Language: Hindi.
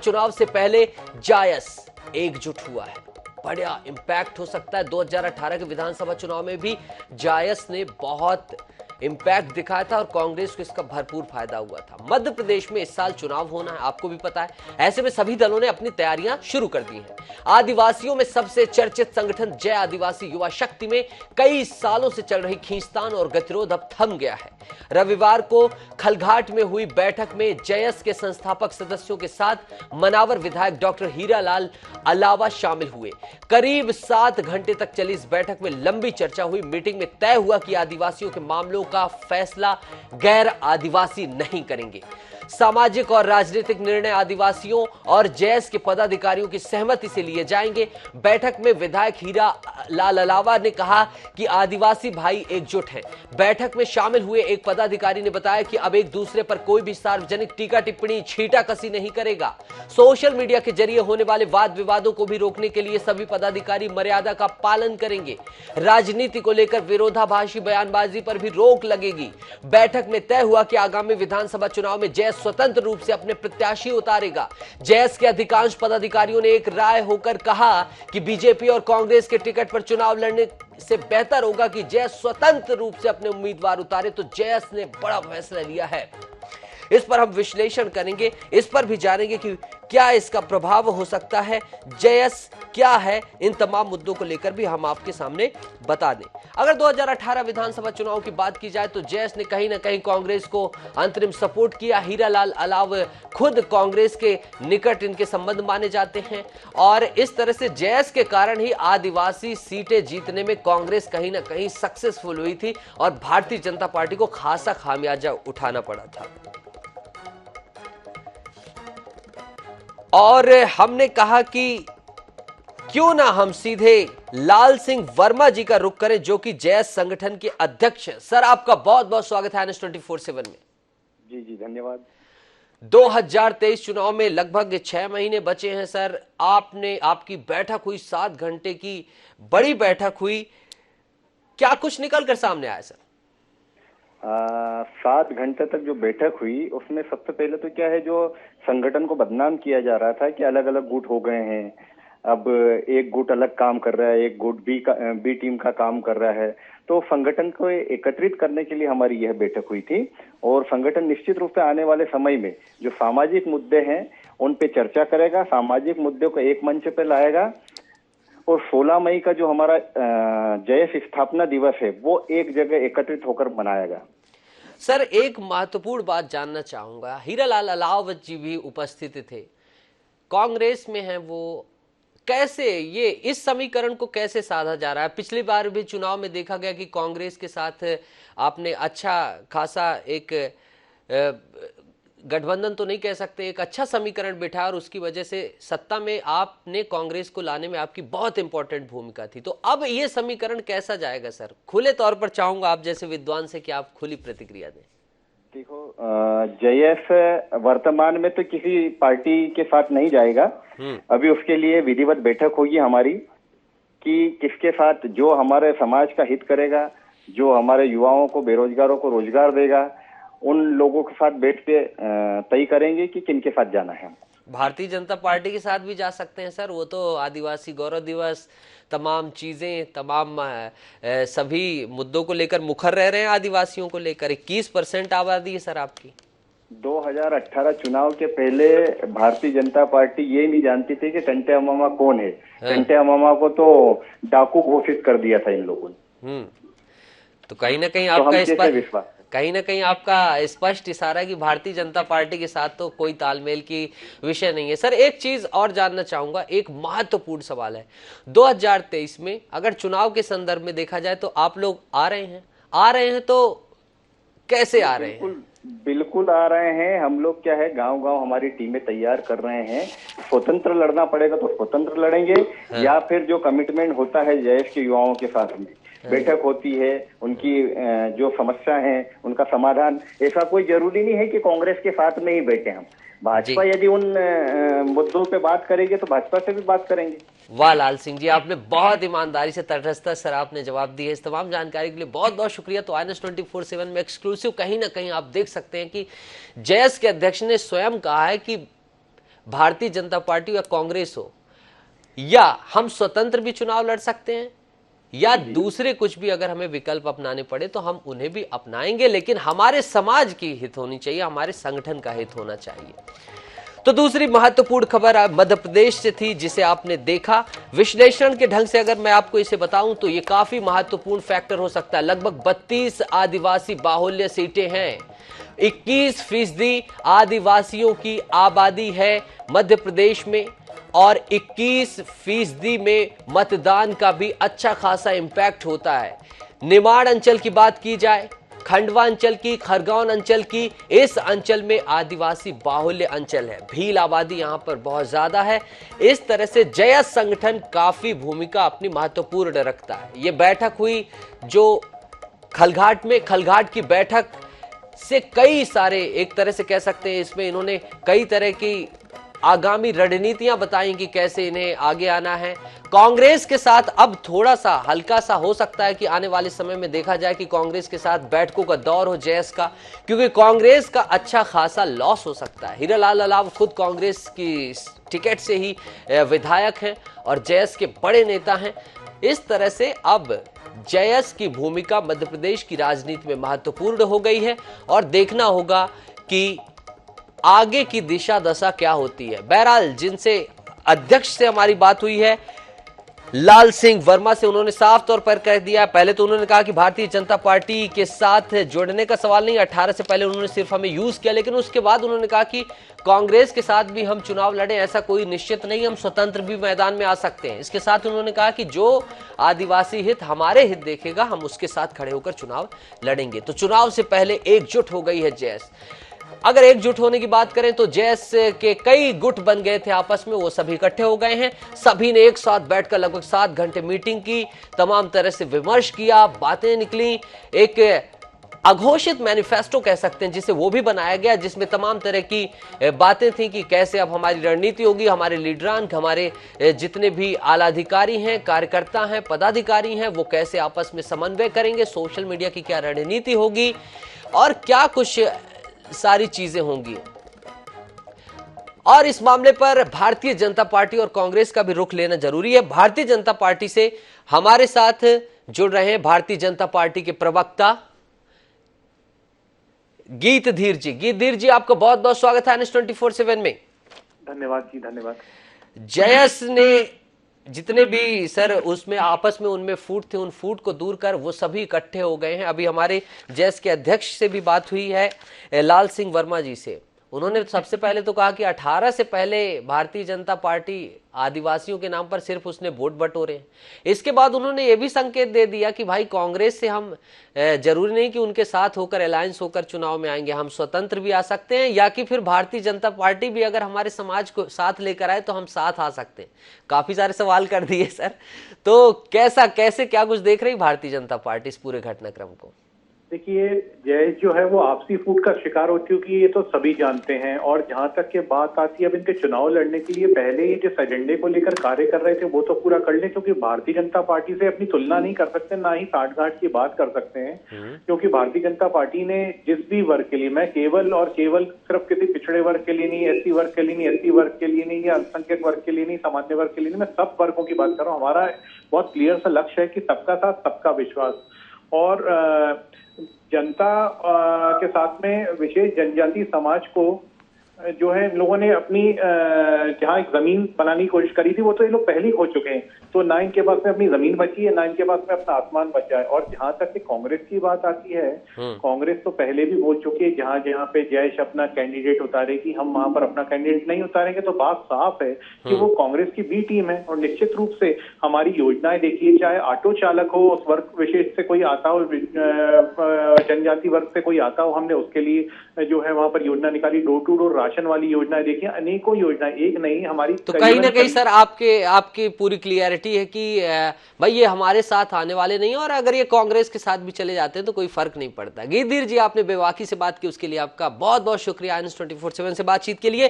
चुनाव से पहले जायस एकजुट हुआ है। बड़ा इंपैक्ट हो सकता है। 2018 के विधानसभा चुनाव में भी जायस ने बहुत इंपैक्ट दिखाया था और कांग्रेस को इसका भरपूर फायदा हुआ था। मध्य प्रदेश में इस साल चुनाव होना है, आपको भी पता है। ऐसे में सभी दलों ने अपनी तैयारियां शुरू कर दी हैं। आदिवासियों में सबसे चर्चित संगठन जय आदिवासी युवा शक्ति में कई सालों से चल रही खींचतान और गतिरोध अब थम गया है। रविवार को खलघाट में हुई बैठक में जयस के संस्थापक सदस्यों के साथ मनावर विधायक डॉक्टर हीरालाल अलावा शामिल हुए। करीब 7 घंटे तक चली इस बैठक में लंबी चर्चा हुई। मीटिंग में तय हुआ कि आदिवासियों के मामलों का फैसला गैर आदिवासी नहीं करेंगे। सामाजिक और राजनीतिक निर्णय आदिवासियों और जैस के पदाधिकारियों की सहमति से लिए जाएंगे। बैठक में विधायक हीरा लाल अलावा ने कहा कि आदिवासी भाई एकजुट हैं। बैठक में शामिल हुए एक पदाधिकारी ने बताया कि अब एक दूसरे पर कोई भी सार्वजनिक टीका टिप्पणी छींटाकसी नहीं करेगा। सोशल मीडिया के जरिए होने वाले वाद विवादों को भी रोकने के लिए सभी पदाधिकारी मर्यादा का पालन करेंगे। राजनीति को लेकर विरोधाभासी बयानबाजी पर भी रोक लगेगी। बैठक में तय हुआ कि आगामी विधानसभा चुनाव में जैस स्वतंत्र रूप से अपने प्रत्याशी उतारेगा। जैस के अधिकांश पदाधिकारियों ने एक राय होकर कहा कि बीजेपी और कांग्रेस के टिकट पर चुनाव लड़ने से बेहतर होगा कि जैस स्वतंत्र रूप से अपने उम्मीदवार उतारे। तो जैस ने बड़ा फैसला लिया है। इस पर हम विश्लेषण करेंगे, इस पर भी जानेंगे कि क्या इसका प्रभाव हो सकता है, जयस क्या है। इन तमाम मुद्दों को लेकर भी हम आपके सामने बता दें। अगर 2018 विधानसभा चुनाव की बात की जाए तो जयस ने कहीं ना कहीं कांग्रेस को अंतरिम सपोर्ट किया। हीरालाल अलाव खुद कांग्रेस के निकट इनके संबंध माने जाते हैं और इस तरह से जयस के कारण ही आदिवासी सीटें जीतने में कांग्रेस कहीं ना कहीं सक्सेसफुल हुई थी और भारतीय जनता पार्टी को खासा खामियाजा उठाना पड़ा था। और हमने कहा कि क्यों ना हम सीधे लाल सिंह वर्मा जी का रुख करें, जो कि जैस संगठन के अध्यक्ष हैं। सर, आपका बहुत बहुत स्वागत है NS24/7 में। जी धन्यवाद। 2023 चुनाव में लगभग 6 महीने बचे हैं सर। आपकी बैठक हुई, 7 घंटे की बड़ी बैठक हुई। क्या कुछ निकल कर सामने आया सर? 7 घंटे तक जो बैठक हुई उसमें सबसे पहले तो क्या है, जो संगठन को बदनाम किया जा रहा था कि अलग अलग गुट हो गए हैं। अब एक गुट अलग काम कर रहा है, एक गुट बी टीम का काम कर रहा है। तो संगठन को एकत्रित करने के लिए हमारी यह बैठक हुई थी और संगठन निश्चित रूप से आने वाले समय में जो सामाजिक मुद्दे हैं उन पे चर्चा करेगा, सामाजिक मुद्दों को एक मंच पे लाएगा और 16 मई का जो हमारा जयस स्थापना दिवस है वो एक जगह एकत्रित होकर मनाएगा। सर, एक महत्वपूर्ण बात जानना चाहूंगा। हीरालाल अलाव जी भी उपस्थित थे, कांग्रेस में हैं वो। कैसे ये इस समीकरण को कैसे साधा जा रहा है? पिछली बार भी चुनाव में देखा गया कि कांग्रेस के साथ आपने अच्छा खासा एक गठबंधन तो नहीं कह सकते, एक अच्छा समीकरण बिठा और उसकी वजह से सत्ता में आपने कांग्रेस को लाने में आपकी बहुत इंपॉर्टेंट भूमिका थी। तो अब ये समीकरण कैसा जाएगा सर? खुले तौर पर चाहूंगा आप जैसे विद्वान से कि आप खुली प्रतिक्रिया दें। देखो, जयस वर्तमान में तो किसी पार्टी के साथ नहीं जाएगा। अभी उसके लिए विधिवत बैठक होगी हमारी कि किसके साथ, जो हमारे समाज का हित करेगा, जो हमारे युवाओं को, बेरोजगारों को रोजगार देगा, उन लोगों के साथ बैठ के तय करेंगे कि किनके साथ जाना है। भारतीय जनता पार्टी के साथ भी जा सकते हैं सर। वो तो आदिवासी गौरव दिवस, तमाम चीजें, तमाम सभी मुद्दों को लेकर मुखर रह रहे हैं। आदिवासियों को लेकर 21% आबादी है सर आपकी। 2018 चुनाव के पहले भारतीय जनता पार्टी ये नहीं जानती थी कि टंटे मामा कौन है। टंटे मामा को तो डाकू घोषित कर दिया था इन लोगों ने। तो कहीं ना कहीं आपका कहीं ना कहीं आपका स्पष्ट इशारा है कि भारतीय जनता पार्टी के साथ तो कोई तालमेल की विषय नहीं है। सर, एक चीज और जानना चाहूंगा, एक महत्वपूर्ण सवाल है। 2023 में अगर चुनाव के संदर्भ में देखा जाए तो आप लोग आ रहे हैं तो कैसे आ रहे हैं? बिल्कुल आ रहे हैं। हम लोग क्या है, गांव गांव हमारी टीमें तैयार कर रहे हैं। स्वतंत्र लड़ना पड़ेगा तो स्वतंत्र लड़ेंगे, या फिर जो कमिटमेंट होता है जयस के युवाओं के साथ में बैठक होती है, उनकी जो समस्या है उनका समाधान। ऐसा कोई जरूरी नहीं है कि कांग्रेस के साथ में ही बैठे हम। भाजपा यदि उन मुद्दों पे बात करेगी तो भाजपा से भी बात करेंगे। वाह लाल सिंह जी, आपने बहुत ईमानदारी से, तटस्थता सर आपने जवाब दिए। इस तमाम जानकारी के लिए बहुत बहुत शुक्रिया। तो NS24/7 में एक्सक्लूसिव कहीं ना कहीं आप देख सकते हैं कि जयस के अध्यक्ष ने स्वयं कहा है कि भारतीय जनता पार्टी या कांग्रेस हो, या हम स्वतंत्र भी चुनाव लड़ सकते हैं, या दूसरे कुछ भी अगर हमें विकल्प अपनाने पड़े तो हम उन्हें भी अपनाएंगे, लेकिन हमारे समाज की हित होनी चाहिए, हमारे संगठन का हित होना चाहिए। तो दूसरी महत्वपूर्ण खबर मध्य प्रदेश से थी, जिसे आपने देखा। विश्लेषण के ढंग से अगर मैं आपको इसे बताऊं तो ये काफी महत्वपूर्ण फैक्टर हो सकता है। लगभग 32 आदिवासी बाहुल्य सीटें हैं, 21% आदिवासियों की आबादी है मध्य प्रदेश में, और 21% में मतदान का भी अच्छा खासा इंपैक्ट होता है। निमाड़ अंचल की बात की जाए, खंडवा अंचल की, खरगोन अंचल की, इस अंचल में आदिवासी बाहुल्य अंचल है, भील आबादी यहां पर बहुत ज्यादा है। इस तरह से जयस संगठन काफी भूमिका अपनी महत्वपूर्ण रखता है। यह बैठक हुई जो खलघाट में, खलघाट की बैठक से कई सारे, एक तरह से कह सकते हैं इसमें इन्होंने कई तरह की आगामी रणनीतियां बताई कि कैसे इन्हें आगे आना है। कांग्रेस के साथ अब थोड़ा सा हल्का सा हो सकता है कि आने वाले समय में देखा जाए कि कांग्रेस के साथ बैठकों का दौर हो जयस का, क्योंकि कांग्रेस का अच्छा खासा लॉस हो सकता है। हीरालाल अलाव खुद कांग्रेस की टिकट से ही विधायक हैं और जयस के बड़े नेता हैं। इस तरह से अब जयस की भूमिका मध्य प्रदेश की राजनीति में महत्वपूर्ण हो गई है और देखना होगा कि आगे की दिशा दशा क्या होती है। बहरहाल जिनसे अध्यक्ष से हमारी बात हुई है, लाल सिंह वर्मा से, उन्होंने साफ तौर पर कह दिया। पहले तो उन्होंने कहा कि भारतीय जनता पार्टी के साथ जुड़ने का सवाल नहीं, 18 से पहले उन्होंने सिर्फ हमें यूज किया, लेकिन उसके बाद उन्होंने कहा कि कांग्रेस के साथ भी हम चुनाव लड़े ऐसा कोई निश्चित नहीं, हम स्वतंत्र भी मैदान में आ सकते हैं। इसके साथ उन्होंने कहा कि जो आदिवासी हित हमारे हित देखेगा हम उसके साथ खड़े होकर चुनाव लड़ेंगे। तो चुनाव से पहले एकजुट हो गई है जयस। अगर एकजुट होने की बात करें तो जयस के कई गुट बन गए थे आपस में, वो सभी इकट्ठे हो गए हैं। सभी ने एक साथ बैठकर लगभग 7 घंटे मीटिंग की, तमाम तरह से विमर्श किया, बातें निकली। एक अघोषित मैनिफेस्टो कह सकते हैं जिसे वो भी बनाया गया, जिसमें तमाम तरह की बातें थी कि कैसे अब हमारी रणनीति होगी, हमारे लीडरान, हमारे जितने भी आला अधिकारी हैं, कार्यकर्ता हैं, पदाधिकारी हैं, वो कैसे आपस में समन्वय करेंगे, सोशल मीडिया की क्या रणनीति होगी और क्या कुछ सारी चीजें होंगी। और इस मामले पर भारतीय जनता पार्टी और कांग्रेस का भी रुख लेना जरूरी है। भारतीय जनता पार्टी से हमारे साथ जुड़ रहे हैं भारतीय जनता पार्टी के प्रवक्ता गीत धीर जी। गीत धीर जी, आपका बहुत बहुत स्वागत है NS 24/7 में। धन्यवाद जी, धन्यवाद। जयस ने जितने भी सर उसमें आपस में उनमें फूट थे, उन फूट को दूर कर वो सभी इकट्ठे हो गए हैं। अभी हमारे जयस के अध्यक्ष से भी बात हुई है, लाल सिंह वर्मा जी से। उन्होंने सबसे पहले तो कहा कि 18 से पहले भारतीय जनता पार्टी आदिवासियों के नाम पर सिर्फ उसने वोट बटोरे। इसके बाद उन्होंने ये भी संकेत दे दिया कि भाई कांग्रेस से हम जरूरी नहीं कि उनके साथ होकर अलायंस होकर चुनाव में आएंगे, हम स्वतंत्र भी आ सकते हैं, या कि फिर भारतीय जनता पार्टी भी अगर हमारे समाज को साथ लेकर आए तो हम साथ आ सकते हैं। काफी सारे सवाल कर दिए सर, तो कैसे क्या कुछ देख रही भारतीय जनता पार्टी इस पूरे घटनाक्रम को? देखिए, जयस जो है वो आपसी फूट का शिकार हो चुकी है, ये तो सभी जानते हैं। और जहां तक के बात आती है अब इनके चुनाव लड़ने के लिए, पहले ही जिस एजेंडे को लेकर कार्य कर रहे थे वो तो पूरा कर लें, क्योंकि भारतीय जनता पार्टी से अपनी तुलना नहीं कर सकते, ना ही साठगांठ की बात कर सकते हैं। क्योंकि भारतीय जनता पार्टी ने जिस भी वर्ग के लिए, मैं केवल और केवल सिर्फ किसी पिछड़े वर्ग के लिए नहीं, SC वर्ग के लिए नहीं, ST वर्ग के लिए नहीं, या अल्पसंख्यक वर्ग के लिए नहीं, सामान्य वर्ग के लिए नहीं, मैं सब वर्गों की बात कर रहा हूँ। हमारा बहुत क्लियर सा लक्ष्य है कि सबका साथ सबका विश्वास। और जनता के साथ में विशेष जनजाति समाज को जो है लोगों ने अपनी जहाँ एक जमीन बनाने की कोशिश करी थी वो तो ये लोग पहले ही खो चुके हैं। तो ना इनके पास में अपनी जमीन बची है, ना इनके पास में अपना आसमान बचा है। और जहां तक कि कांग्रेस की बात आती है, कांग्रेस तो पहले भी बोल चुकी है, जहां जहां पे जयेश अपना कैंडिडेट उतारेगी हम वहां पर अपना कैंडिडेट नहीं उतारेंगे। तो बात साफ है कि वो कांग्रेस की बी टीम है। और निश्चित रूप से हमारी योजनाएं देखिए, चाहे ऑटो चालक हो, उस वर्ग विशेष से कोई आता हो, जनजाति वर्ग से कोई आता हो, हमने उसके लिए जो है वहां पर योजना निकाली। डोर टू डोर राशन वाली योजनाएं देखिए, अनेकों योजनाएं, एक नहीं हमारी। तो कहीं ना कहीं सर आपकी पूरी क्लियरिटी है कि भाई ये हमारे साथ आने वाले नहीं, और अगर ये कांग्रेस के साथ भी चले जाते हैं तो कोई फर्क नहीं पड़ता। गीत धीर जी, आपने बेवाकी से बात की, उसके लिए आपका बहुत बहुत शुक्रिया NS 24/7 से बातचीत के लिए।